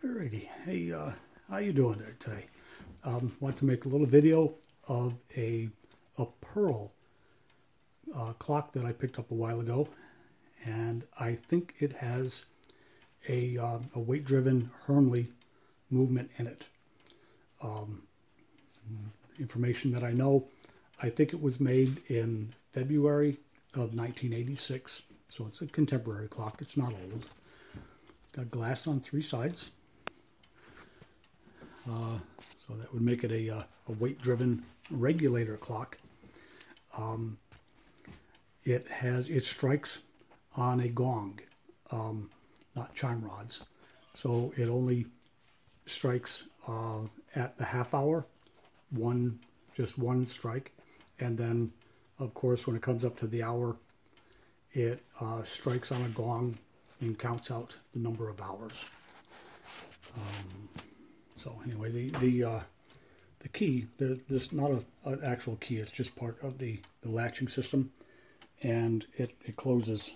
Alrighty, hey, how you doing there today? Want to make a little video of a Pearl clock that I picked up a while ago, and I think it has a weight-driven Hermle movement in it. Information that I know, I think it was made in February of 1986, so it's a contemporary clock. It's not old. It's got glass on three sides. So that would make it a weight-driven regulator clock. It strikes on a gong, not chime rods. So it only strikes at the half hour, just one strike, and then of course when it comes up to the hour, it strikes on a gong and counts out the number of hours. So anyway, the key, there's not an actual key, it's just part of the latching system, and it closes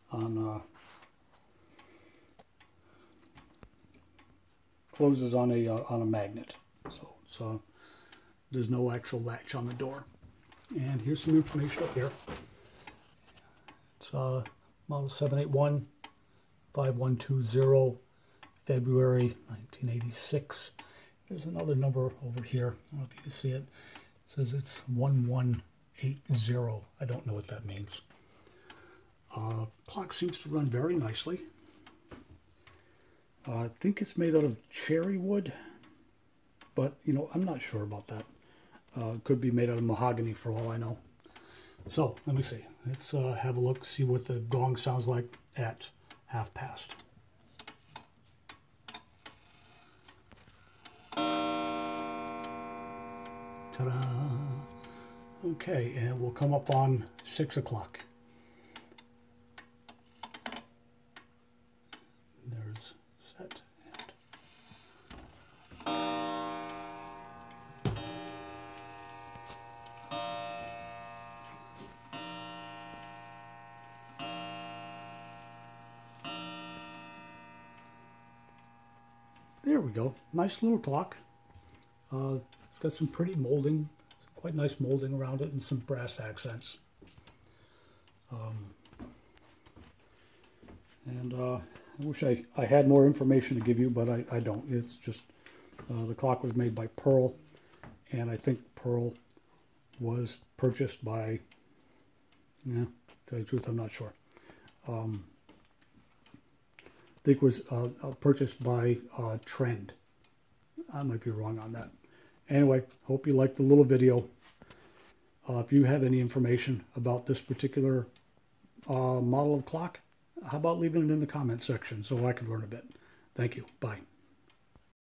on a magnet. So there's no actual latch on the door. And here's some information up here. It's model 781 5120. February 1986. There's another number over here. I don't know if you can see it. It says it's 1180. I don't know what that means. Clock seems to run very nicely. I think it's made out of cherry wood, but you know, I'm not sure about that. It could be made out of mahogany for all I know. So let me see. Let's have a look, see what the gong sounds like at 1/2 past. Ta-da! Okay, and we'll come up on 6 o'clock. There's set. There we go. Nice little clock. It's got some pretty molding, quite nice molding around it, and some brass accents. I wish I had more information to give you, but I don't. It's just the clock was made by Pearl, and I think Pearl was purchased by, to tell you the truth, I'm not sure. I think it was purchased by Trend. I might be wrong on that. Anyway, hope you liked the little video. If you have any information about this particular model of clock, how about leaving it in the comment section so I can learn a bit. Thank you. Bye.